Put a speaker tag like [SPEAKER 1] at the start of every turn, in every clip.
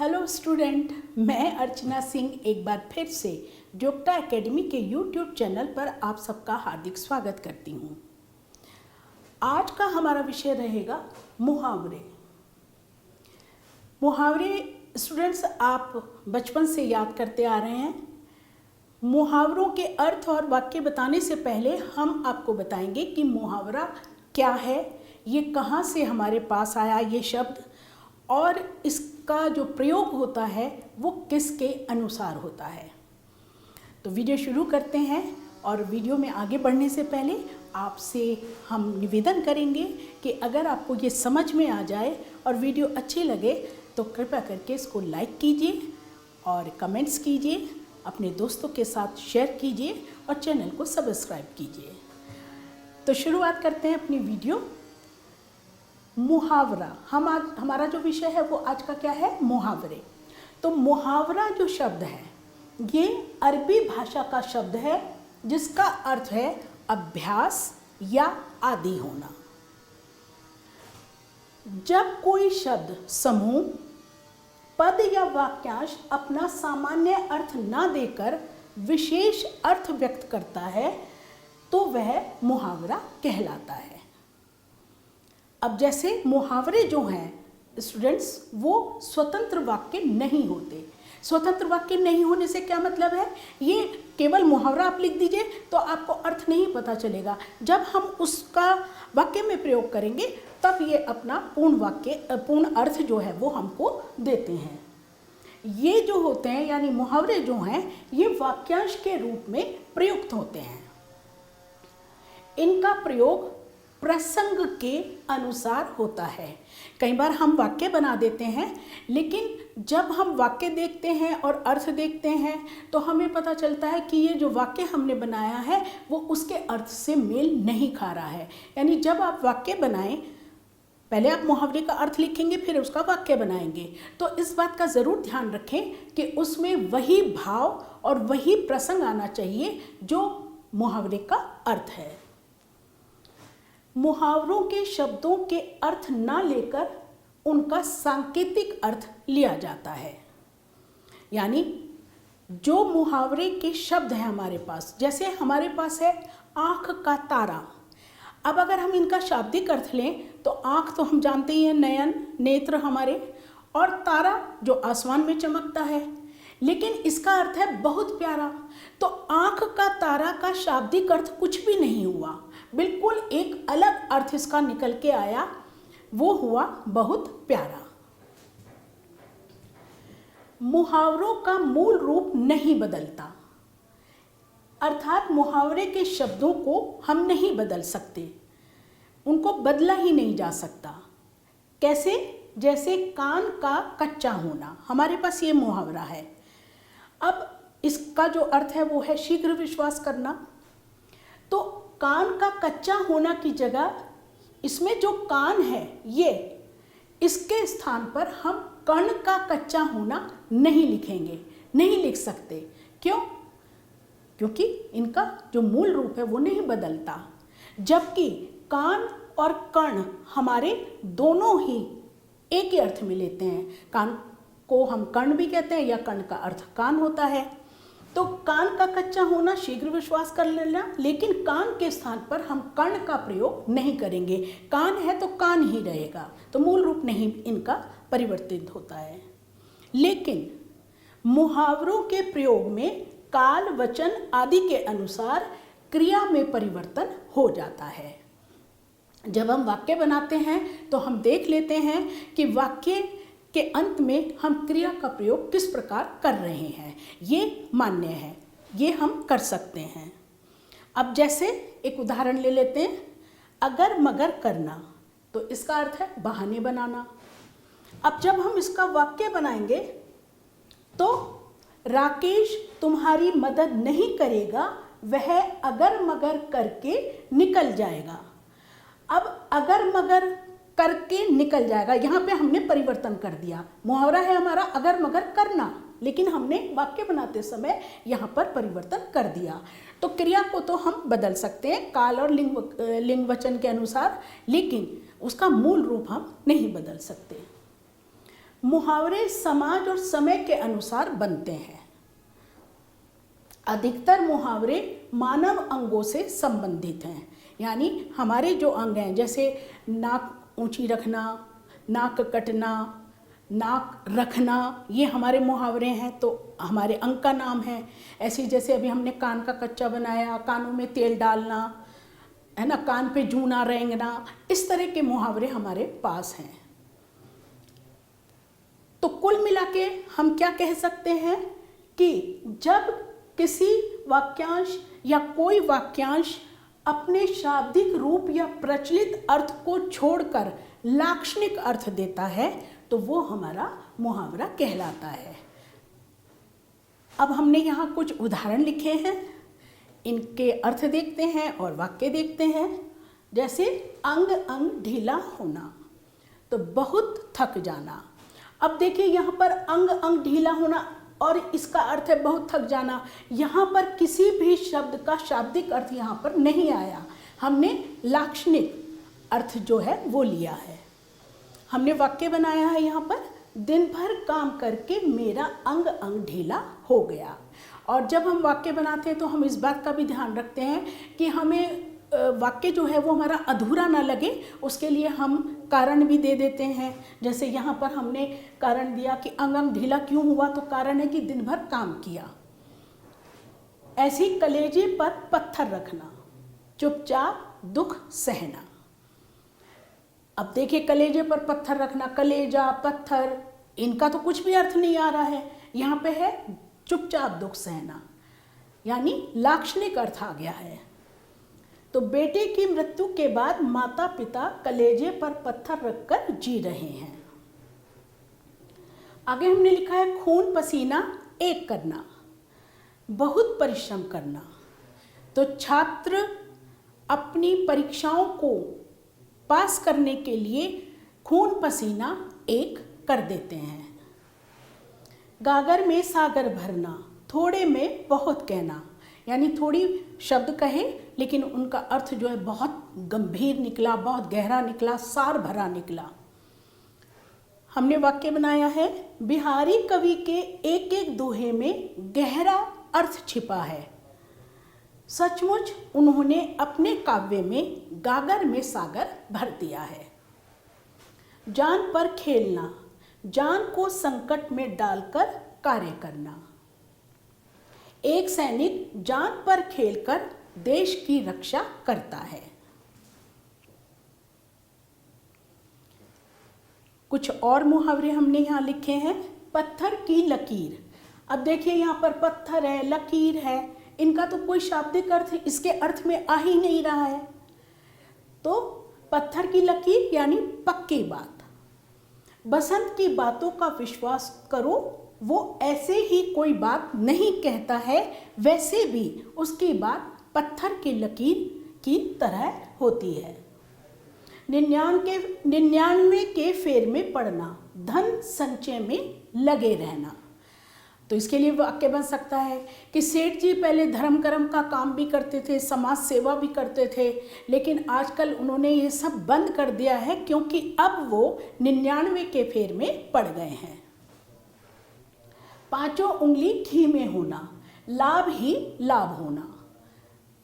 [SPEAKER 1] Hello student, मैं अर्चना सिंह एक बार फिर से जोगटा एकेडमी के यूट्यूब चैनल पर आप सबका हार्दिक स्वागत करती हूँ। आज का हमारा विषय रहेगा मुहावरे। मुहावरे स्टूडेंट्स आप बचपन से याद करते आ रहे हैं। मुहावरों के अर्थ और वाक्य बताने से पहले हम आपको बताएंगे कि मुहावरा क्या है, ये कहाँ से हमारे पास आया ये शब्द, और इसका जो प्रयोग होता है वो किसके अनुसार होता है। तो वीडियो शुरू करते हैं, और वीडियो में आगे बढ़ने से पहले आपसे हम निवेदन करेंगे कि अगर आपको ये समझ में आ जाए और वीडियो अच्छी लगे तो कृपया करके इसको लाइक कीजिए और कमेंट्स कीजिए, अपने दोस्तों के साथ शेयर कीजिए और चैनल को सब्सक्राइब कीजिए। तो शुरुआत करते हैं अपनी वीडियो। मुहावरा हमारा जो विषय है वो आज का क्या है, मुहावरे। तो मुहावरा जो शब्द है ये अरबी भाषा का शब्द है जिसका अर्थ है अभ्यास या आदी होना। जब कोई शब्द, समूह, पद या वाक्यांश अपना सामान्य अर्थ ना देकर विशेष अर्थ व्यक्त करता है तो वह मुहावरा कहलाता है। अब जैसे मुहावरे जो हैं स्टूडेंट्स वो स्वतंत्र वाक्य नहीं होते। स्वतंत्र वाक्य नहीं होने से क्या मतलब है, ये केवल मुहावरा आप लिख दीजिए तो आपको अर्थ नहीं पता चलेगा। जब हम उसका वाक्य में प्रयोग करेंगे तब ये अपना पूर्ण अर्थ जो है वो हमको देते हैं। ये जो होते हैं यानी मुहावरे जो हैं ये वाक्यांश के रूप में प्रयुक्त होते हैं। इनका प्रयोग प्रसंग के अनुसार होता है। कई बार हम वाक्य बना देते हैं, लेकिन जब हम वाक्य देखते हैं और अर्थ देखते हैं तो हमें पता चलता है कि ये जो वाक्य हमने बनाया है वो उसके अर्थ से मेल नहीं खा रहा है। यानी जब आप वाक्य बनाएं, पहले आप मुहावरे का अर्थ लिखेंगे फिर उसका वाक्य बनाएंगे, तो इस बात का ज़रूर ध्यान रखें कि उसमें वही भाव और वही प्रसंग आना चाहिए जो मुहावरे का अर्थ है। मुहावरों के शब्दों के अर्थ ना लेकर उनका सांकेतिक अर्थ लिया जाता है। यानी जो मुहावरे के शब्द हैं हमारे पास, जैसे हमारे पास है आँख का तारा। अब अगर हम इनका शाब्दिक अर्थ लें तो आँख तो हम जानते ही हैं, नयन, नेत्र हमारे, और तारा जो आसमान में चमकता है, लेकिन इसका अर्थ है बहुत प्यारा। तो आँख का तारा का शाब्दिक अर्थ कुछ भी नहीं हुआ, बिल्कुल एक अलग अर्थ इसका निकल के आया, वो हुआ बहुत प्यारा। मुहावरों का मूल रूप नहीं बदलता, अर्थात मुहावरे के शब्दों को हम नहीं बदल सकते, उनको बदला ही नहीं जा सकता। कैसे? जैसे कान का कच्चा होना, हमारे पास ये मुहावरा है। अब इसका जो अर्थ है वो है शीघ्र विश्वास करना। तो कान का कच्चा होना की जगह इसमें जो कान है ये, इसके स्थान पर हम कर्ण का कच्चा होना नहीं लिखेंगे, नहीं लिख सकते। क्यों? क्योंकि इनका जो मूल रूप है वो नहीं बदलता। जबकि कान और कर्ण हमारे दोनों ही एक ही अर्थ में लेते हैं। कान को हम कर्ण भी कहते हैं या कर्ण का अर्थ कान होता है। तो कान का कच्चा होना, शीघ्र विश्वास कर लेना, लेकिन कान के स्थान पर हम कर्ण का प्रयोग नहीं करेंगे। कान है तो कान ही रहेगा, तो मूल रूप नहीं इनका परिवर्तित होता है। लेकिन मुहावरों के प्रयोग में काल, वचन आदि के अनुसार क्रिया में परिवर्तन हो जाता है। जब हम वाक्य बनाते हैं तो हम देख लेते हैं कि वाक्य के अंत में हम क्रिया का प्रयोग किस प्रकार कर रहे हैं, ये मान्य है, ये हम कर सकते हैं। अब जैसे एक उदाहरण ले लेते हैं, अगर मगर करना, तो इसका अर्थ है बहाने बनाना। अब जब हम इसका वाक्य बनाएंगे तो राकेश तुम्हारी मदद नहीं करेगा, वह अगर मगर करके निकल जाएगा। अब अगर मगर करके निकल जाएगा, यहाँ पे हमने परिवर्तन कर दिया। मुहावरा है हमारा अगर मगर करना, लेकिन हमने वाक्य बनाते समय यहाँ पर परिवर्तन कर दिया। तो क्रिया को तो हम बदल सकते हैं काल और लिंग वचन के अनुसार, लेकिन उसका मूल रूप हम नहीं बदल सकते। मुहावरे समाज और समय के अनुसार बनते हैं। अधिकतर मुहावरे मानव अंगों से संबंधित हैं, यानी हमारे जो अंग हैं, जैसे नाक ऊंची रखना, नाक कटना, नाक रखना, ये हमारे मुहावरे हैं, तो हमारे अंग का नाम है। ऐसी जैसे अभी हमने कान का कच्चा बनाया, कानों में तेल डालना, है ना, कान पे जूना रेंगना, इस तरह के मुहावरे हमारे पास हैं। तो कुल मिला के हम क्या कह सकते हैं कि जब किसी वाक्यांश या कोई वाक्यांश अपने शाब्दिक रूप या प्रचलित अर्थ को छोड़कर लाक्षणिक अर्थ देता है तो वो हमारा मुहावरा कहलाता है। अब हमने यहाँ कुछ उदाहरण लिखे हैं, इनके अर्थ देखते हैं और वाक्य देखते हैं। जैसे अंग अंग ढीला होना, तो बहुत थक जाना। अब देखिए यहाँ पर अंग अंग ढीला होना और इसका अर्थ है बहुत थक जाना। यहाँ पर किसी भी शब्द का शाब्दिक अर्थ यहाँ पर नहीं आया, हमने लाक्षणिक अर्थ जो है वो लिया है। हमने वाक्य बनाया है यहाँ पर, दिन भर काम करके मेरा अंग अंग ढीला हो गया। और जब हम वाक्य बनाते हैं तो हम इस बात का भी ध्यान रखते हैं कि हमें वाक्य जो है वो हमारा अधूरा ना लगे, उसके लिए हम कारण भी दे देते हैं। जैसे यहाँ पर हमने कारण दिया कि अंग अंग ढीला क्यों हुआ, तो कारण है कि दिन भर काम किया। ऐसे ही कलेजे पर पत्थर रखना, चुपचाप दुख सहना। अब देखिए कलेजे पर पत्थर रखना, कलेजा, पत्थर, इनका तो कुछ भी अर्थ नहीं आ रहा है। यहाँ पे है चुपचाप दुख सहना, यानी लाक्षणिक अर्थ आ गया है। तो बेटे की मृत्यु के बाद माता पिता कलेजे पर पत्थर रखकर जी रहे हैं। आगे हमने लिखा है खून पसीना एक करना, बहुत परिश्रम करना। तो छात्र अपनी परीक्षाओं को पास करने के लिए खून पसीना एक कर देते हैं। गागर में सागर भरना, थोड़े में बहुत कहना, यानी थोड़ी शब्द कहे लेकिन उनका अर्थ जो है बहुत गंभीर निकला, बहुत गहरा निकला, सार भरा निकला। हमने वाक्य बनाया है बिहारी कवि के एक एक दोहे में गहरा अर्थ छिपा है। सचमुच उन्होंने अपने काव्य में गागर में सागर भर दिया है। जान पर खेलना, जान को संकट में डालकर कार्य करना। एक सैनिक जान पर खेलकर देश की रक्षा करता है। कुछ और मुहावरे हमने यहाँ लिखे हैं। पत्थर की लकीर, अब देखिए यहाँ पर पत्थर है, लकीर है, इनका तो कोई शाब्दिक अर्थ इसके अर्थ में आ ही नहीं रहा है। तो पत्थर की लकीर यानी पक्की बात। बसंत की बातों का विश्वास करो, वो ऐसे ही कोई बात नहीं कहता है, वैसे भी उसकी बात पत्थर की लकीर की तरह होती है। 99 के फेर में पड़ना, धन संचय में लगे रहना। तो इसके लिए वाक्य बन सकता है कि सेठ जी पहले धर्म कर्म का काम भी करते थे, समाज सेवा भी करते थे, लेकिन आजकल उन्होंने ये सब बंद कर दिया है क्योंकि अब वो 99 के फेर में पड़ गए हैं। पांचों उंगली घी में होना, लाभ ही लाभ होना,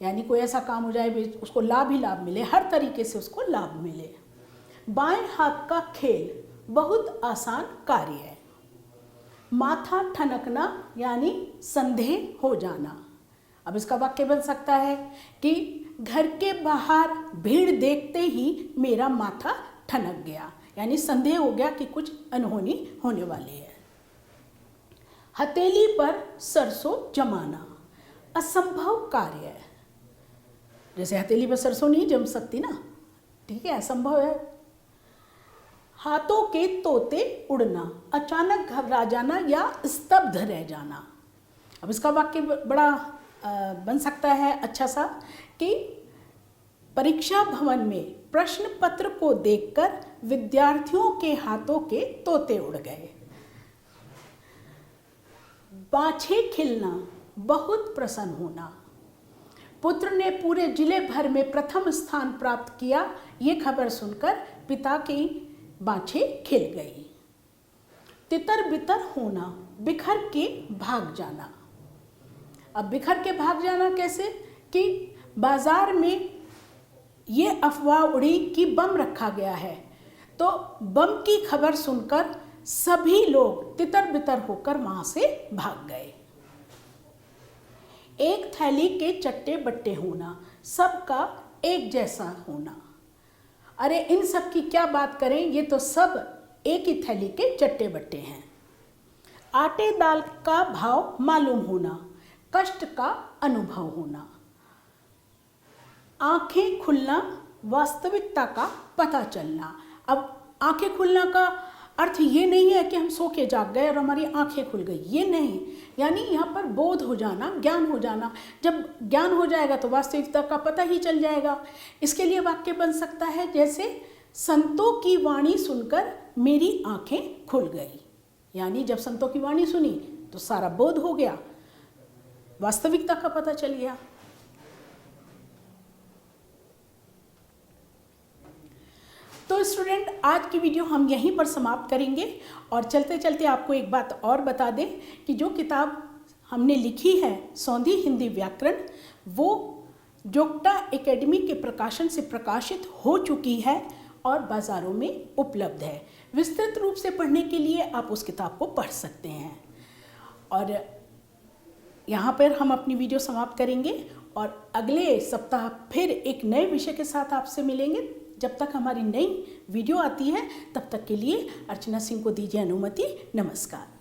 [SPEAKER 1] यानी कोई ऐसा काम हो जाए उसको लाभ ही लाभ मिले, हर तरीके से उसको लाभ मिले। बाएं हाथ का खेल बहुत आसान कार्य है। माथा ठनकना यानी संदेह हो जाना। अब इसका वाक्य बन सकता है कि घर के बाहर भीड़ देखते ही मेरा माथा ठनक गया, यानी संदेह हो गया कि कुछ अनहोनी होने वाली है। हथेली पर सरसों जमाना, असंभव कार्य है। जैसे हथेली पर सरसों नहीं जम सकती ना, ठीक है, असंभव है। हाथों के तोते उड़ना, अचानक घबरा जाना या स्तब्ध रह जाना। अब इसका वाक्य बड़ा बन सकता है अच्छा सा कि परीक्षा भवन में प्रश्न पत्र को देखकर विद्यार्थियों के हाथों के तोते उड़ गए। बाछे खिलना, बहुत प्रसन्न होना। पुत्र ने पूरे जिले भर में प्रथम स्थान प्राप्त किया, ये खबर सुनकर पिता की बाछे खिल गई। तितर बितर होना, बिखर के भाग जाना। अब बिखर के भाग जाना कैसे कि बाजार में ये अफवाह उड़ी कि बम रखा गया है, तो बम की खबर सुनकर सभी लोग तितर बितर होकर वहां से भाग गए। एक थैली के चट्टे बट्टे होना, सबका एक जैसा होना। अरे इन सब की क्या बात करें, ये तो सब एक ही थैली के चट्टे बट्टे हैं। आटे दाल का भाव मालूम होना, कष्ट का अनुभव होना। आंखें खुलना, वास्तविकता का पता चलना। अब आंखें खुलना का अर्थ ये नहीं है कि हम सो के जाग गए और हमारी आंखें खुल गई, ये नहीं। यानी यहाँ पर बोध हो जाना, ज्ञान हो जाना। जब ज्ञान हो जाएगा तो वास्तविकता का पता ही चल जाएगा। इसके लिए वाक्य बन सकता है जैसे संतों की वाणी सुनकर मेरी आंखें खुल गई। यानी जब संतों की वाणी सुनी तो सारा बोध हो गया, वास्तविकता का पता चल गया। तो स्टूडेंट, आज की वीडियो हम यहीं पर समाप्त करेंगे और चलते चलते आपको एक बात और बता दें कि जो किताब हमने लिखी है सौंधी हिंदी व्याकरण, वो जोगटा एकेडमी के प्रकाशन से प्रकाशित हो चुकी है और बाज़ारों में उपलब्ध है। विस्तृत रूप से पढ़ने के लिए आप उस किताब को पढ़ सकते हैं। और यहाँ पर हम अपनी वीडियो समाप्त करेंगे और अगले सप्ताह फिर एक नए विषय के साथ आपसे मिलेंगे। जब तक हमारी नई वीडियो आती है तब तक के लिए अर्चना सिंह को दीजिए अनुमति। नमस्कार।